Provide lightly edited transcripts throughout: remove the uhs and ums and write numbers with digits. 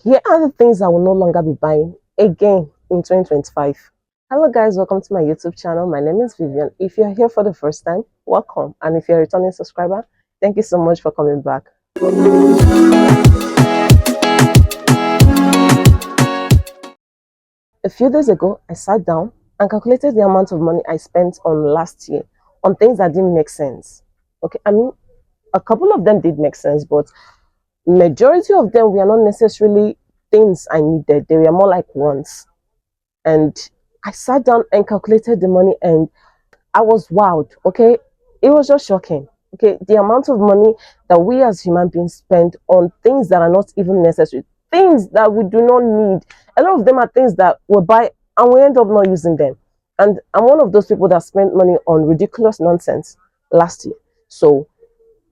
Here are the things I will no longer be buying again in 2025. Hello guys, welcome to my YouTube channel. My name is Vivian. If you're here for the first time, welcome. And if you're a returning subscriber, thank you so much for coming back. A few days ago, I sat down and calculated the amount of money I spent on last year on things that didn't make sense. Okay, I mean, a couple of them did make sense, but majority of them were not necessarily things I needed. They were more like wants. And I sat down and calculated the money and I was wowed. Okay, it was just shocking. Okay, the amount of money that we as human beings spend on things that are not even necessary, things that we do not need. A lot of them are things that we buy and we end up not using them. And I'm one of those people that spent money on ridiculous nonsense last year. So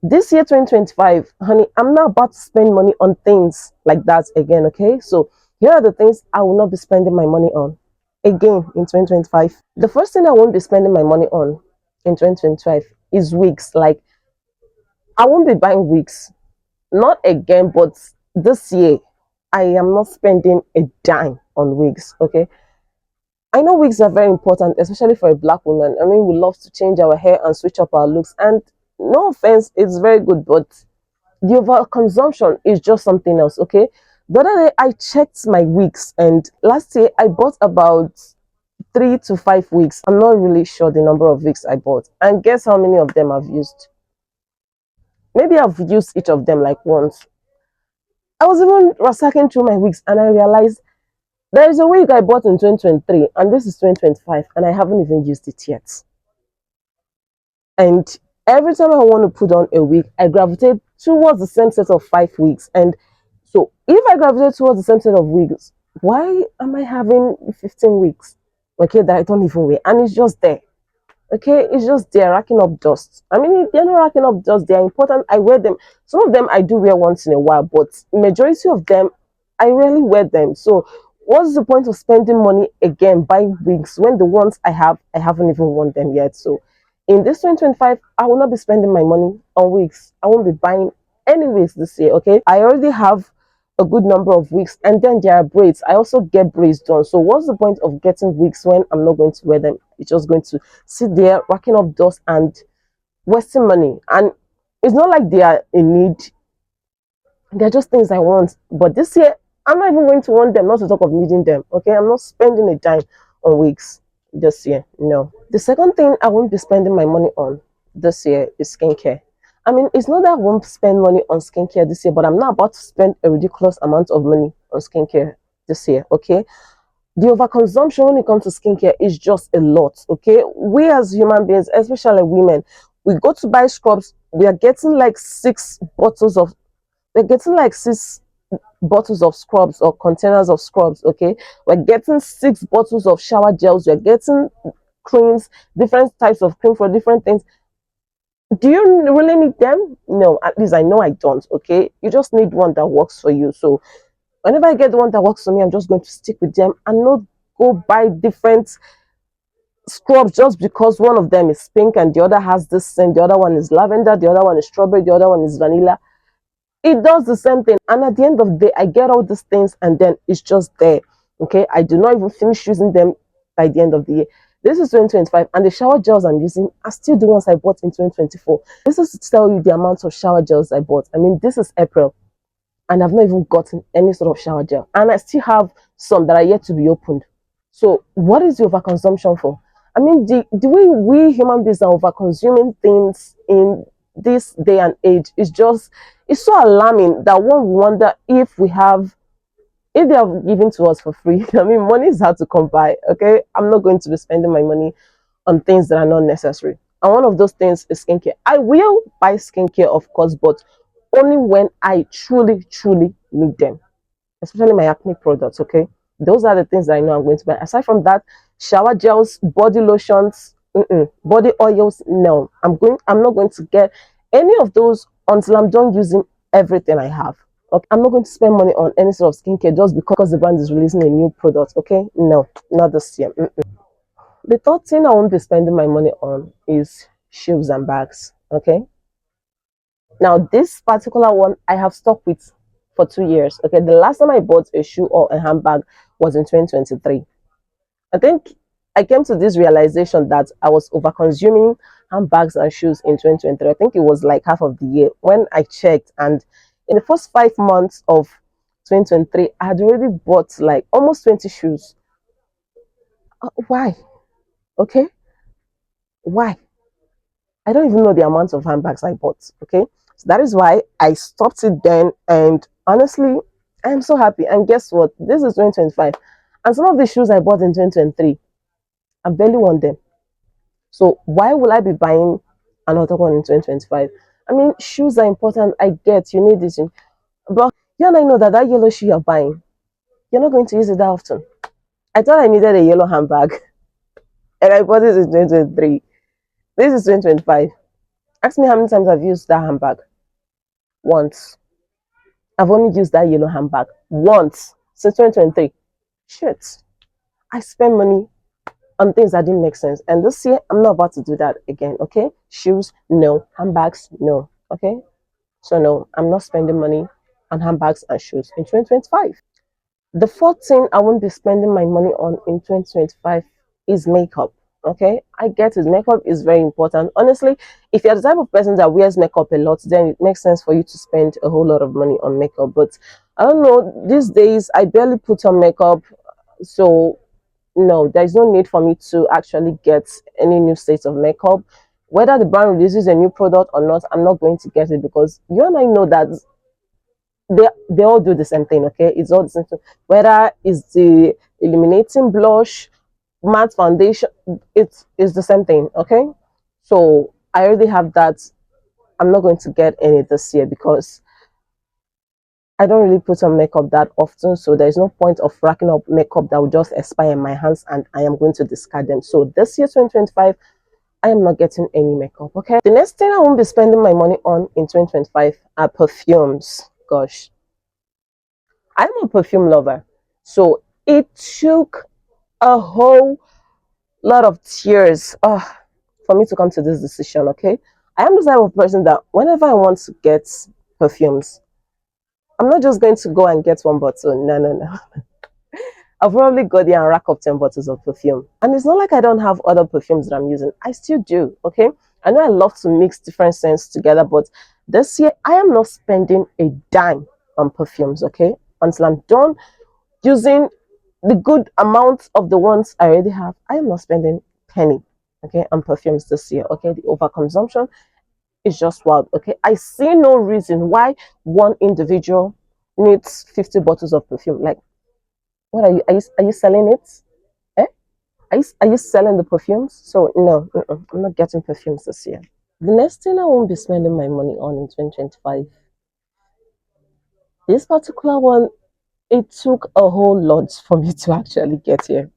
this year 2025, honey, I'm not about to spend money on things like that again. Okay, so here are the things I will not be spending my money on again in 2025. The first thing I won't be spending my money on in 2025 is wigs. Like, I won't be buying wigs, not again, but this year I am not spending a dime on wigs. Okay, I know wigs are very important, especially for a black woman. I mean, we love to change our hair and switch up our looks, and no offense, it's very good, but the overconsumption is just something else. Okay, the other day I checked my wigs, and last year I bought about 3 to 5 weeks. I'm not really sure the number of weeks I bought. And guess how many of them I've used? Maybe I've used each of them like once. I was even ransacking through my weeks and I realized there is a wig I bought in 2023 and this is 2025 and I haven't even used it yet. And every time I want to put on a wig, I gravitate towards the same set of 5 weeks. And so if I gravitate towards the same set of wigs, why am I having 15 weeks? Okay, that I don't even wear, and it's just there. Okay, it's just there racking up dust. I mean, they're not racking up dust, they're important. I wear them. Some of them I do wear once in a while, but majority of them I rarely wear them. So what's the point of spending money again buying wigs when the ones I haven't even worn them yet? So in this 2025, I will not be spending my money on wigs. I won't be buying any wigs this year. Okay, I already have a good number of wigs, and then there are braids. I also get braids done. So what's the point of getting wigs when I'm not going to wear them? It's just going to sit there racking up dust and wasting money. And it's not like they are in need. They're just things I want. But this year, I'm not even going to want them, not to talk of needing them. Okay, I'm not spending a dime on wigs this year. No. The second thing I won't be spending my money on this year is skincare. I mean, it's not that I won't spend money on skincare this year, but I'm not about to spend a ridiculous amount of money on skincare this year. Okay, the overconsumption when it comes to skincare is just a lot. Okay, we as human beings, especially women, we go to buy scrubs, we are getting like we're getting like 6 bottles of scrubs or containers of scrubs. Okay, we're getting 6 bottles of shower gels, we're getting creams, different types of cream for different things. Do you really need them? No, at least I know I don't. Okay, you just need one that works for you. So whenever I get the one that works for me, I'm just going to stick with them and not go buy different scrubs just because one of them is pink and the other has this scent, the other one is lavender, the other one is strawberry, the other one is vanilla. It does the same thing, and at the end of the day I get all these things and then it's just there. Okay, I do not even finish using them by the end of the year. This is 2025 and the shower gels I'm using are still the ones I bought in 2024. This is to tell you the amount of shower gels I bought. I mean, this is April and I've not even gotten any sort of shower gel, and I still have some that are yet to be opened. So what is the overconsumption for? I mean, the way we human beings are overconsuming things in this day and age is just, it's so alarming that one wonder if they are giving to us for free. I mean, money is hard to come by. Okay, I'm not going to be spending my money on things that are not necessary. And one of those things is skincare. I will buy skincare, of course, but only when I truly, truly need them, especially my acne products. Okay, those are the things that I know I'm going to buy. Aside from that, shower gels, body lotions, body oils. No, I'm not going to get any of those until I'm done using everything I have. Okay, I'm not going to spend money on any sort of skincare just because the brand is releasing a new product. Okay, no, not this year. The third thing I won't be spending my money on is shoes and bags. Okay, now this particular one I have stuck with for 2 years. Okay, the last time I bought a shoe or a handbag was in 2023. I think I came to this realization that I was over consuming handbags and shoes in 2023. I think it was like half of the year when I checked, and in the first 5 months of 2023, I had already bought like almost 20 shoes. Why? Okay, why? I don't even know the amount of handbags I bought. Okay, so that is why I stopped it then. And honestly, I'm so happy. And guess what? This is 2025, and some of the shoes I bought in 2023, I barely want them. So why will I be buying another one in 2025? I mean, shoes are important. I get you need this, but you and I know that that yellow shoe you're buying, you're not going to use it that often. I thought I needed a yellow handbag, and I bought it in 2023. This is 2025. Ask me how many times I've used that handbag. Once. I've only used that yellow handbag once since 2023. Shit. I spend money on things that didn't make sense. And this year, I'm not about to do that again, okay? Shoes, no. Handbags, no. Okay? So, no, I'm not spending money on handbags and shoes in 2025. The fourth thing I won't be spending my money on in 2025 is makeup. Okay, I get it. Makeup is very important. Honestly, if you're the type of person that wears makeup a lot, then it makes sense for you to spend a whole lot of money on makeup. But I don't know, these days I barely put on makeup. So, no, there's no need for me to actually get any new sets of makeup. Whether the brand releases a new product or not, I'm not going to get it because you and I know that they all do the same thing. Okay, it's all the same thing. Whether it's the illuminating blush, matte foundation, it's the same thing. Okay, so I already have that. I'm not going to get any this year because I don't really put on makeup that often, so there's no point of racking up makeup that will just expire in my hands and I am going to discard them. So this year 2025, I am not getting any makeup. Okay, the next thing I won't be spending my money on in 2025 are perfumes. Gosh, I'm a perfume lover. So it took a whole lot of tears for me to come to this decision, okay? I am the type of person that whenever I want to get perfumes, I'm not just going to go and get one bottle. No, no, no. I'll probably go there and rack up 10 bottles of perfume. And it's not like I don't have other perfumes that I'm using. I still do, okay? I know I love to mix different scents together, but this year I am not spending a dime on perfumes, okay? Until I'm done using the good amount of the ones I already have, I am not spending penny, okay, on perfumes this year. Okay, the overconsumption is just wild. Okay, I see no reason why one individual needs 50 bottles of perfume. Like, what are you selling it? Eh? Are you selling the perfumes? So no, I'm not getting perfumes this year. The next thing I won't be spending my money on in 2025. This particular one, it took a whole lot for me to actually get here.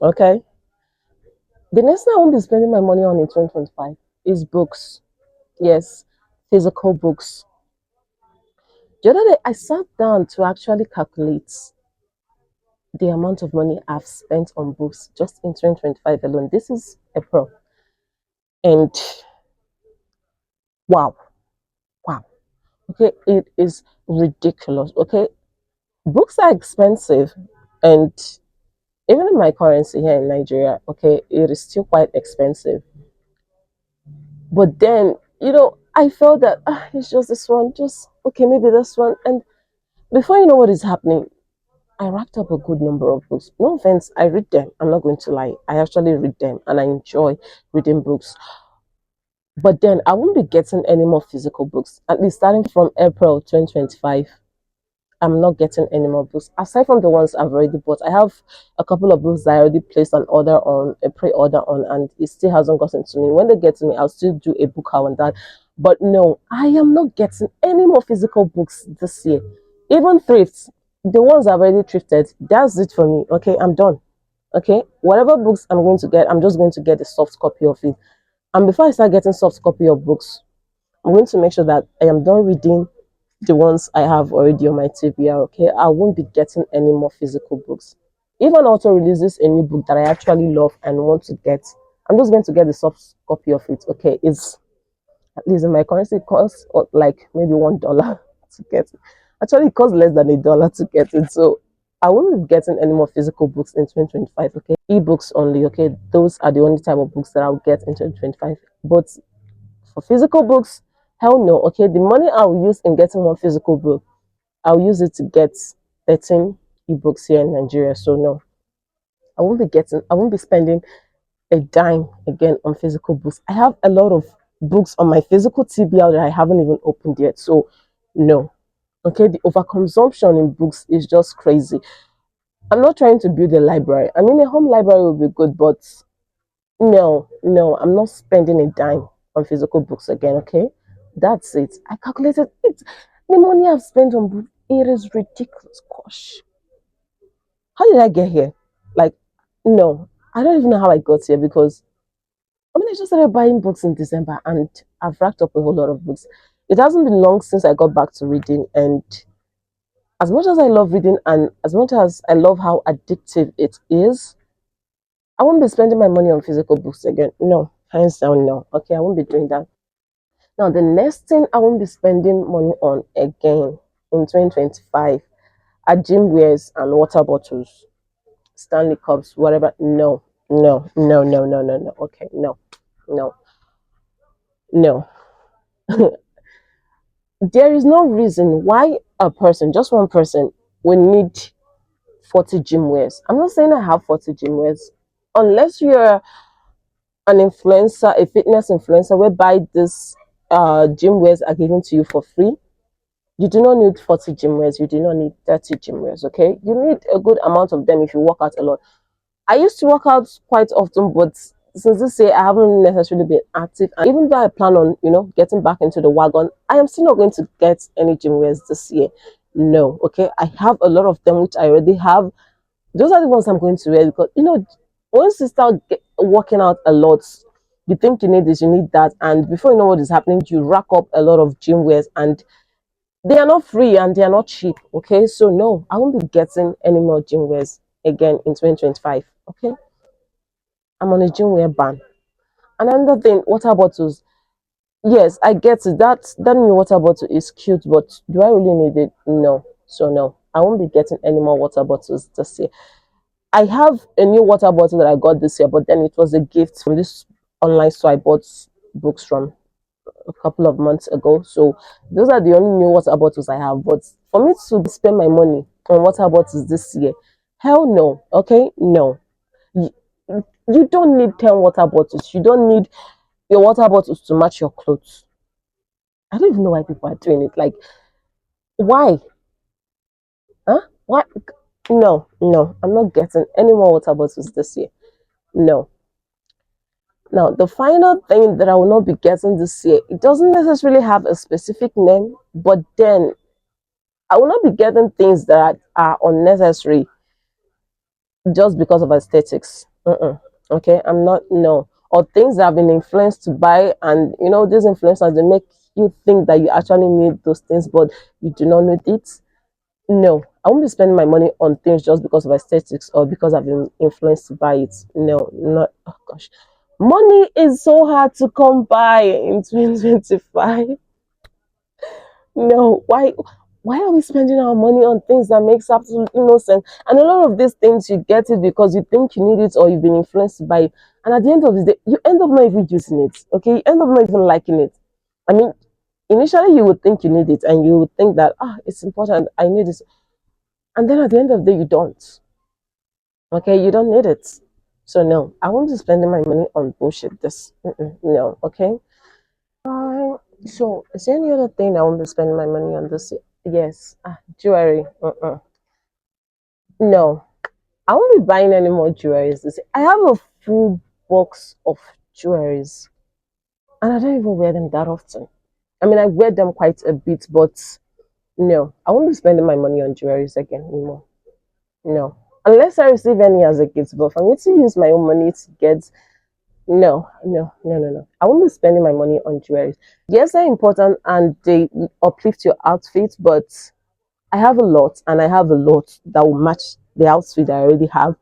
Okay. The next thing I won't be spending my money on in 2025 is books. Yes, physical books. The other day, I sat down to actually calculate the amount of money I've spent on books just in 2025 alone. This is April. And wow, wow. Okay, it is ridiculous. Okay, books are expensive. And even in my currency here in Nigeria, okay, it is still quite expensive. But then, I felt that it's just this one, just okay, maybe this one. And before you know what is happening, I racked up a good number of books. No offense, I read them. I'm not going to lie. I actually read them and I enjoy reading books. But then I won't be getting any more physical books. At least starting from April 2025, I'm not getting any more books. Aside from the ones I've already bought, I have a couple of books that I already placed an order on, a pre-order on, and it still hasn't gotten to me. When they get to me, I'll still do a book out on that. But no, I am not getting any more physical books this year. Even thrifts, the ones I've already thrifted, that's it for me. Okay, I'm done. Okay, whatever books I'm going to get, I'm just going to get a soft copy of it. And before I start getting soft copy of books, I'm going to make sure that I am done reading the ones I have already on my TBR. Okay, I won't be getting any more physical books. If an author releases a new book that I actually love and want to get, I'm just going to get the soft copy of it. Okay, it's at least in my currency, it costs like maybe $1 to get it. Actually, it costs less than $1 to get it. So I won't be getting any more physical books in 2025. Okay, ebooks only. Okay, those are the only type of books that I'll get in 2025. But for physical books, hell no. Okay, the money I'll use in getting one physical book, I'll use it to get 13 ebooks here in Nigeria. So no, I won't be spending a dime again on physical books. I have a lot of books on my physical TBR that I haven't even opened yet. So no. Okay, the overconsumption in books is just crazy. I'm not trying to build a library. I mean, a home library would be good, but no, I'm not spending a dime on physical books again. Okay, that's it. I calculated it. The money I've spent on books, it is ridiculous. Gosh, how did I get here? Like, no, I don't even know how I got here because I mean, I just started buying books in December and I've racked up a whole lot of books. It hasn't been long since I got back to reading, and as much as I love reading and as much as I love how addictive it is, I won't be spending my money on physical books again. No, hands down, no. Okay, I won't be doing that. Now, the next thing I won't be spending money on again in 2025 are gym wears and water bottles, Stanley cups, whatever. No. Okay, no, no. There is no reason why a person, just one person, will need 40 gym wears. I'm not saying I have 40 gym wears. Unless you're an influencer, a fitness influencer, whereby this gym wears are given to you for free, you do not need 40 gym wears. You do not need 30 gym wears. Okay, you need a good amount of them if you work out a lot. I used to work out quite often, but since this year I haven't necessarily been active. And even though I plan on, getting back into the wagon, I am still not going to get any gym wears this year. No, okay. I have a lot of them which I already have. Those are the ones I'm going to wear because once you start working out a lot, you think you need this, you need that, and before you know what is happening, you rack up a lot of gym wears, and they are not free and they are not cheap. Okay, so no, I won't be getting any more gym wears again in 2025. Okay, I'm on a gym wear ban. Another thing, water bottles. Yes, I get it. That new water bottle is cute, but do I really need it? No. So no, I won't be getting any more water bottles this year. I have a new water bottle that I got this year, but then it was a gift from this online store I bought books from a couple of months ago. So those are the only new water bottles I have. But for me to spend my money on water bottles this year, hell no. Okay, no. You, you don't need 10 water bottles. You don't need your water bottles to match your clothes. I don't even know why people are doing it. Like, why? Huh? Why? No. I'm not getting any more water bottles this year. No. Now, the final thing that I will not be getting this year, it doesn't necessarily have a specific name, but then I will not be getting things that are unnecessary just because of aesthetics. Okay, I'm not, no. Or things that have been influenced to buy, and these influencers, they make you think that you actually need those things, but you do not need it. No, I won't be spending my money on things just because of aesthetics or because I've been influenced to buy it. No, not, oh gosh. Money is so hard to come by in 2025. No, why are we spending our money on things that makes absolutely no sense? And a lot of these things you get it because you think you need it or you've been influenced by it. And at the end of the day, you end up not even using it. Okay, you end up not even liking it. I mean, initially you would think you need it and you would think that it's important, I need it. And then at the end of the day you don't. Okay, you don't need it. So no, I won't be spending my money on bullshit. No, okay. So is there any other thing I won't be spending my money on this year? Yes, jewelry. No, I won't be buying any more jewelries this year. I have a full box of jewelries, and I don't even wear them that often. I mean, I wear them quite a bit, but no, I won't be spending my money on jewelries again anymore. No, unless I receive any as a gift. But for me to use my own money to get, no. I won't be spending my money on jewelry. Yes, they're important and they uplift your outfit, but I have a lot and I have a lot that will match the outfit I already have.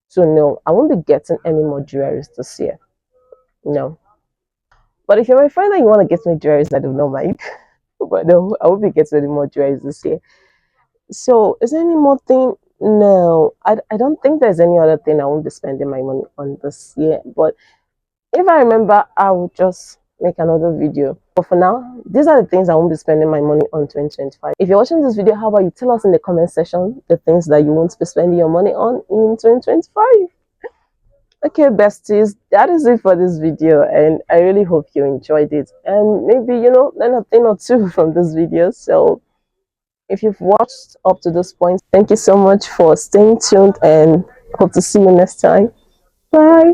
So no, I won't be getting any more jewelries this year. No. But if you're my friend and you want to get me jewelries, I do not mind. But no, I will be getting any more jewelry this year. So, is there any more thing? No, I don't think there's any other thing I won't be spending my money on this year. But if I remember, I will just make another video. But for now, these are the things I won't be spending my money on 2025. If you're watching this video, how about you tell us in the comment section the things that you won't be spending your money on in 2025? Okay, besties, that is it for this video, and I really hope you enjoyed it and maybe learn a thing or two from this video. So if you've watched up to this point, thank you so much for staying tuned and hope to see you next time. Bye.